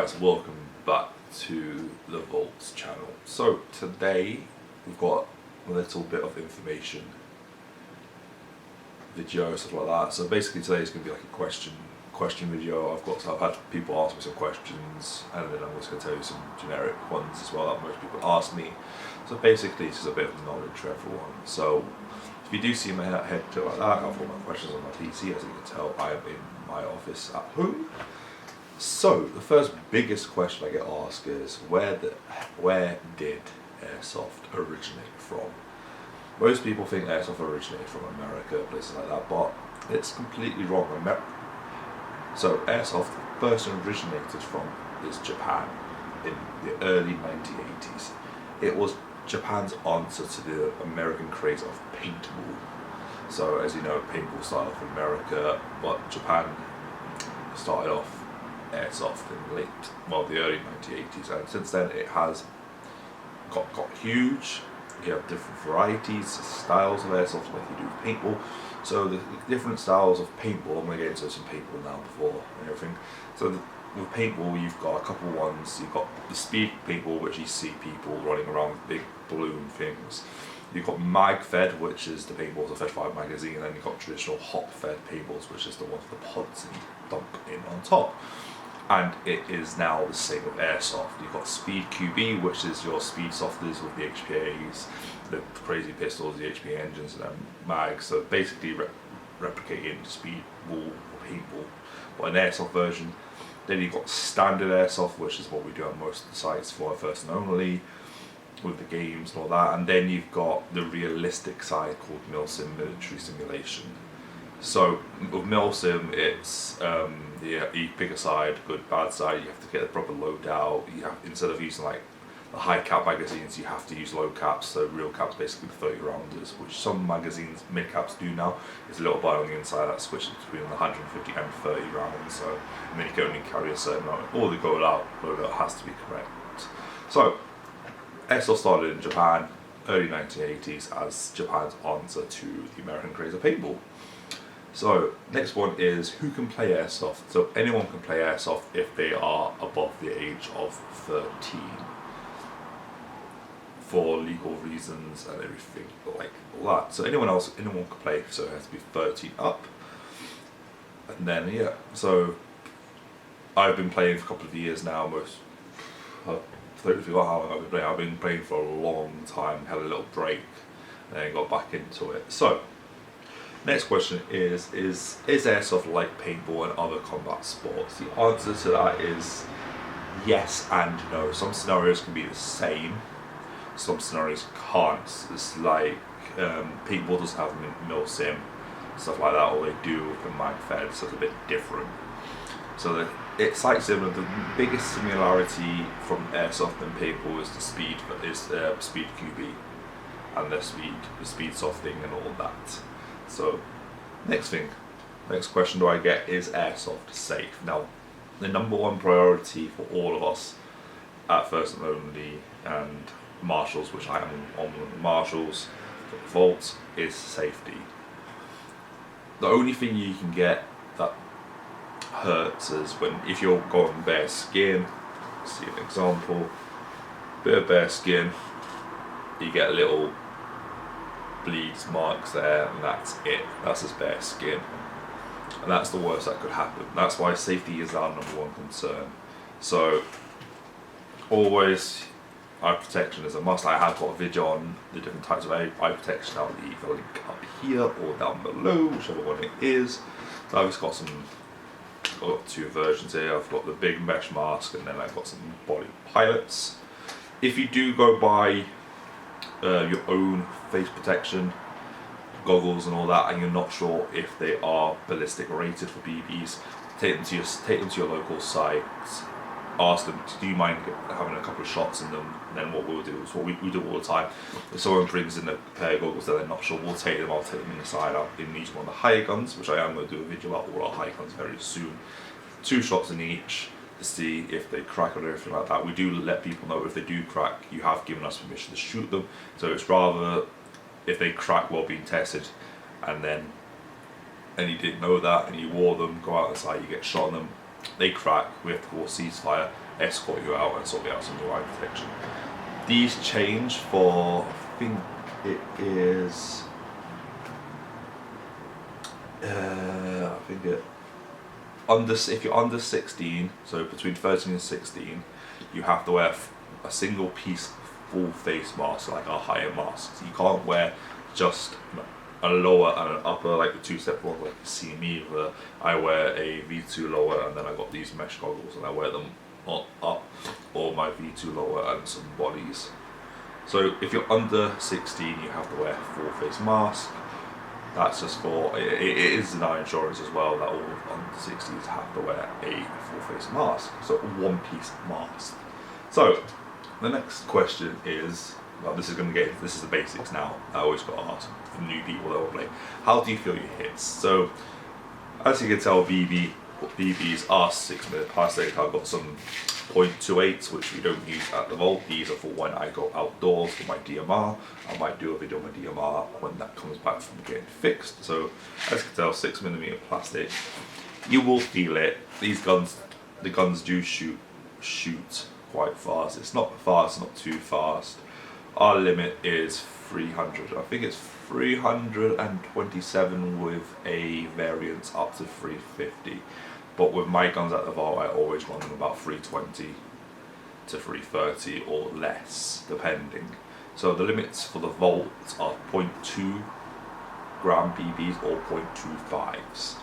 guys, welcome back to the Vault channel. So today we've got a little bit of information video, stuff like that. So basically today is going to be like a question video. I've had people ask me some questions, and then I'm just going to tell you some generic ones as well that most people ask me. So basically this is a bit of knowledge for everyone. So if you do see my head go like that, I've got my questions on my PC. As you can tell, I am in my office at home. So the first biggest question I get asked is where did Airsoft originate from? Most people think Airsoft originated from America, places like that, but it's completely wrong. So Airsoft first originated from is Japan in the early 1980s. It was Japan's answer to the American craze of paintball. So as you know, paintball started off in America, but Japan started off Airsoft in the early 1980s, and since then it has got huge. You have different varieties, styles of Airsoft like you do with paintball. So the different styles of paintball, I'm going to get into some paintball now before and everything. So with paintball you've got a couple ones. You've got the speed paintball, which you see people running around with big balloon things. You've got mag-fed, which is the paintballs are fed by a magazine, and then you've got traditional hop-fed paintballs, which is the ones with the pods and dump in on top. And it is now the same with Airsoft. You've got Speed QB, which is your speed softers with the HPAs, the crazy pistols, the HPA engines, and mags. So basically replicating speed ball or paintball, but an Airsoft version. Then you've got standard Airsoft, which is what we do on most of the sites for first and only, with the games and all that. And then you've got the realistic side called Milsim, military simulation. So with Milsim, it's you pick a side, good, bad side. You have to get the proper loadout. You have, instead of using like the high cap magazines, you have to use low caps. So real caps, basically 30 rounders, which some magazines, mid caps, do now. There's a little bar on the inside that switches between the 150 and 30 rounds. So and then you can only carry a certain amount. All the loadout has to be correct. So Airsoft started in Japan, early 1980s, as Japan's answer to the American craze of paintball. So next one is who can play Airsoft. So anyone can play Airsoft if they are above the age of 13 for legal reasons and everything like all that. So anyone can play, so it has to be 13 up. And then yeah, so I've been playing for a couple of years now. I don't forget how long I've been playing. I've been playing for a long time, had a little break, and then got back into it. So next question is Airsoft like paintball and other combat sports? The answer to that is yes and no. Some scenarios can be the same, some scenarios can't. It's like paintball doesn't have milsim, stuff like that, or they do with the mag-fed, so it's a bit different. So it's like similar. The biggest similarity from Airsoft and paintball is the speed QB and the speed softing and all that. So next question do I get, is Airsoft safe? Now the number one priority for all of us at First and Only and Marshals, which I am on the Marshals for the Vault, is safety. The only thing you can get that hurts is if you're going bare skin. See an example, bit of bare skin, you get a little bleeds, marks there, and that's it. That's just bare skin, and that's the worst that could happen. That's why safety is our number one concern. So always eye protection is a must. I have got a video on the different types of eye protection. I'll leave a link up here or down below, whichever one it is. So I've just got two versions here. I've got the big mesh mask, and then I've got some body pilots. If you do go buy your own face protection goggles and all that, and you're not sure if they are ballistic rated for BBs, take them to your local site, ask them, do you mind having a couple of shots in them? And then what we'll do is what we do all the time. If someone brings in a pair of goggles that they're not sure, I'll take them in the side out in each one of the higher guns, which I am going to do a video about all our high guns very soon. 2 shots in each to see if they crack or anything like that. We do let people know if they do crack, you have given us permission to shoot them. So it's rather if they crack while being tested, and you didn't know that and you wore them, go out outside, you get shot on them, they crack, we have to call ceasefire, escort you out and sort out some line protection. These change for, I think it is, if you're under 16, so between 13 and 16, you have to wear a single piece full face mask, like a higher mask. So you can't wear just a lower and an upper, like the two-step one, like you see me, where I wear a V2 lower and then I got these mesh goggles and I wear them up, or my V2 lower and some bodies. So if you're under 16, you have to wear a full face mask. That's just for, it is in our insurance as well that all under 16s have to wear a full face mask, so one piece mask. So the next question is, well, this is the basics now. I always got to ask for new people that will play. How do you feel your hits? So as you can tell, BBs are 6-minute plastic. I've got some .28s which we don't use at the Vault. These are for when I go outdoors for my DMR. I might do a video on my DMR when that comes back from getting fixed. So as you can tell, 6mm plastic. You will feel it. These guns, the guns do shoot quite fast. It's not fast, not too fast. Our limit is 300. I think it's 327 with a variance up to 350. But with my guns at the Vault, I always run them about 320 to 330 or less, depending. So the limits for the Vault are 0.2 gram BBs or 0.25s.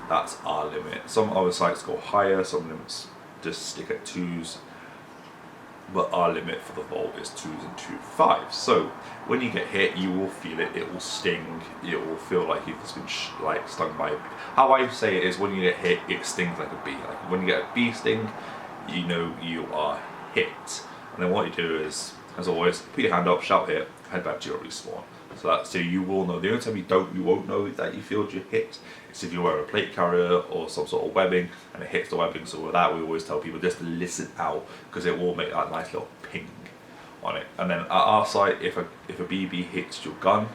That's our limit. Some other sites go higher, some limits just stick at 2s. But our limit for the Vault is 2s and 2.5s. So when you get hit, you will feel it. It will sting. It will feel like you've just been stung by a bee. How I say it is, when you get hit, it stings like a bee. Like when you get a bee sting, you know you are hit. And then what you do is, as always, put your hand up, shout hit, head back to your respawn. So you will know. The only time you won't know that you feel your hit is if you wear a plate carrier or some sort of webbing and it hits the webbing. So with that, we always tell people just to listen out, because it will make that nice little ping on it. And then at our site, if a BB hits your gun,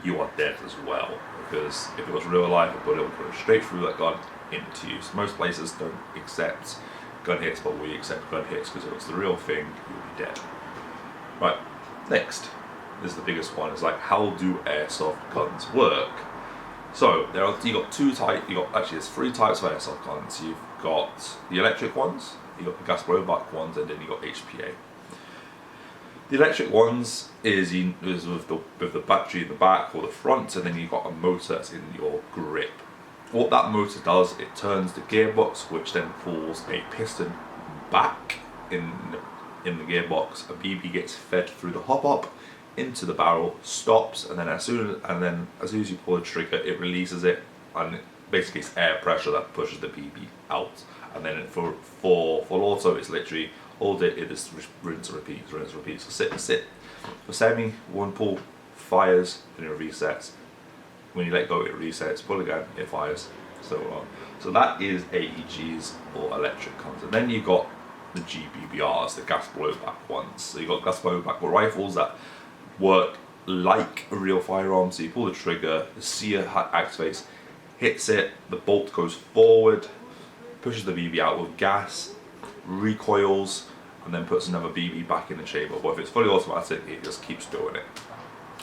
you are dead as well, because if it was real life, a bullet will go straight through that gun into you. So most places don't accept gun hits, but we accept gun hits, because if it's the real thing, you'll be dead. Right, next. This is the biggest one. It's like, how do airsoft guns work? So there's 3 types of airsoft guns. You've got the electric ones, you've got the gas blowback ones, and then you've got HPA. The electric ones is with the battery in the back or the front, and then you've got a motor that's in your grip. What that motor does, it turns the gearbox, which then pulls a piston back in the gearbox. A BB gets fed through the hop-up into the barrel, stops, and then as soon as you pull the trigger, it releases it, and basically it's air pressure that pushes the BB out. And then for auto, it's literally all day it is rinse and repeat. So sit. For semi, one pull, fires, then it resets. When you let go, it resets. Pull again, it fires. So on. So that is AEGs or electric guns. And then you've got the GBBRs, the gas blowback ones. So you've got gas blowback rifles that work like a real firearm. So you pull the trigger, the sear activates, hits it, the bolt goes forward, pushes the BB out with gas, recoils, and then puts another BB back in the chamber. But if it's fully automatic, it just keeps doing it.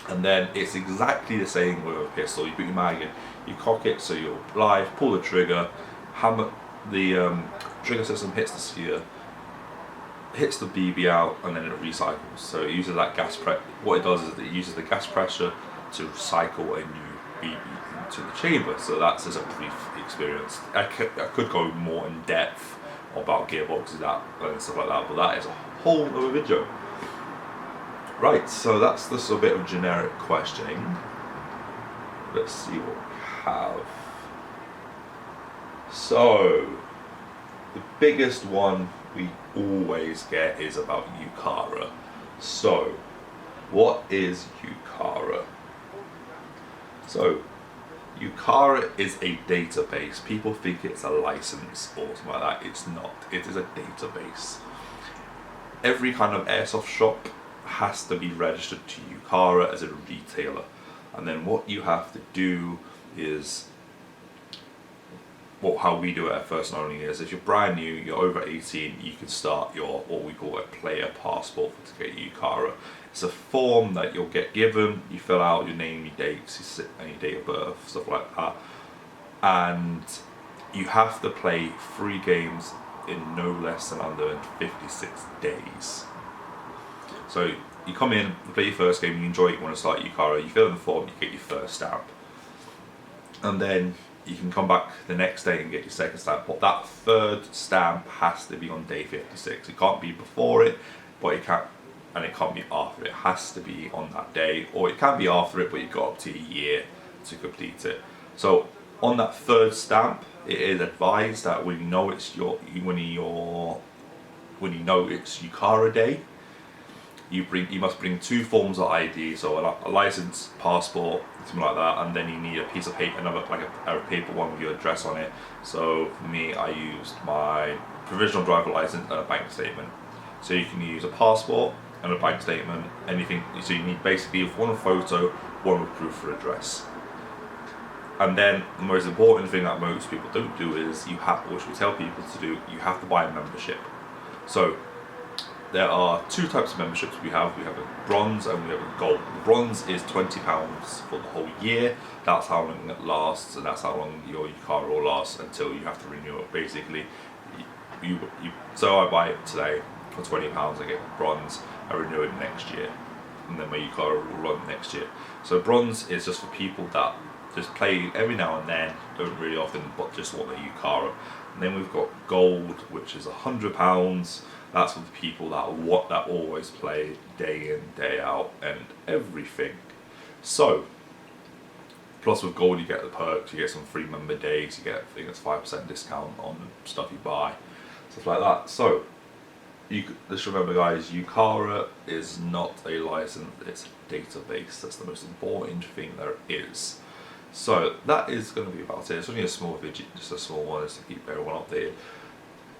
And then it's exactly the same with a pistol. You put your mag in, you cock it so you're live, pull the trigger, hammer the trigger system hits the sphere, hits the BB out, and then it recycles. So it uses that gas pressure. What it does is it uses the gas pressure to cycle a new BB into the chamber. So that's just a brief experience. I could go more in depth about gearboxes and stuff like that, but that is a whole other video. Right, so that's just a bit of generic questioning. Let's see what we have. So, the biggest one we always get is about Yukara. So, what is Yukara? So, Yukara is a database. People think it's a license or something like that. It's not. It is a database. Every kind of airsoft shop has to be registered to Yukara as a retailer, and then what you have to do is how we do it at First and Only is, if you're brand new, you're over 18, you can start your what we call a player passport to get Yukara. It's a form that you'll get given. You fill out your name, your dates, and your date of birth, stuff like that, and you have to play 3 games in no less than under 56 days. So you come in, you play your first game, you enjoy it, you want to start Yukara, you fill in the form, you get your first stamp, and then you can come back the next day and get your second stamp. But that third stamp has to be on day 56. It can't be before it, but it can't, and it can't be after it. It has to be on that day, or it can be after it, but you've got up to a year to complete it. So on that third stamp, it is advised that when you know it's Yukara Day, you must bring 2 forms of ID, so a license, passport, something like that, and then you need a piece of paper, a paper one with your address on it. So for me, I used my provisional driver license and a bank statement. So you can use a passport and a bank statement, anything. So you need basically one photo, one with proof of address. And then the most important thing that most people don't do is which we tell people to do, you have to buy a membership. So there are 2 types of memberships we have. We have a bronze and we have a gold. The bronze is £20 for the whole year. That's how long it lasts, and that's how long your Yukara will last until you have to renew it. Basically, so I buy it today for £20. I get bronze. I renew it next year, and then my Yukara will run next year. So bronze is just for people that just play every now and then, don't really often, but just want a Yukara. And then we've got gold, which is £100. That's for the people that always play day in, day out, and everything. So, plus with gold you get the perks, you get some free member days, you get, I think it's 5% discount on stuff you buy, stuff like that. So, just remember guys, Yukara is not a license, it's a database. That's the most important thing there is. So that is going to be about it. It's only a small video, just a small one, just to keep everyone updated.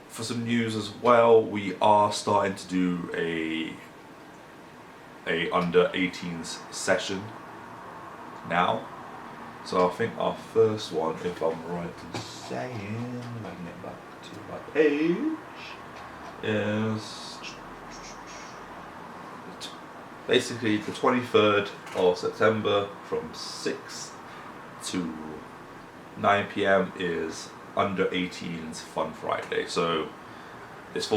For some news as well, we are starting to do a under 18s session now. So I think our first one, if I'm right in saying, if I can get back to my page, is basically the 23rd of September from 6 to 9 PM is under 18s Fun Friday. So it's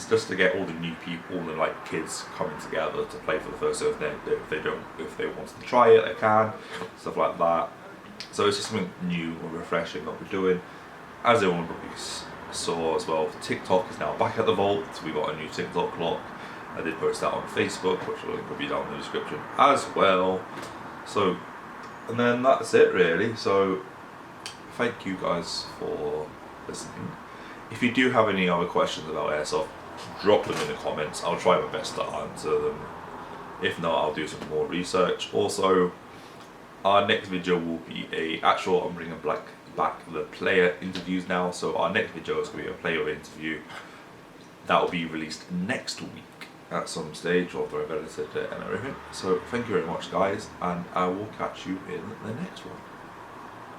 just to get all the new people, all the like kids coming together to play for the first time. If they want to try it, they can, stuff like that. So it's just something new and refreshing that we're doing. As everyone probably saw as well, TikTok is now back at the Vault. We got a new TikTok clock. I did post that on Facebook, which will be down in the description as well. So, and then that's it really. So thank you guys for listening. If you do have any other questions about Airsoft, drop them in the comments. I'll try my best to answer them. If not, I'll do some more research. Also, our next video will be I'm bringing back the player interviews now. So our next video is going to be a player interview. That will be released next week at some stage, after I've edited it and everything. So thank you very much guys, and I will catch you in the next one.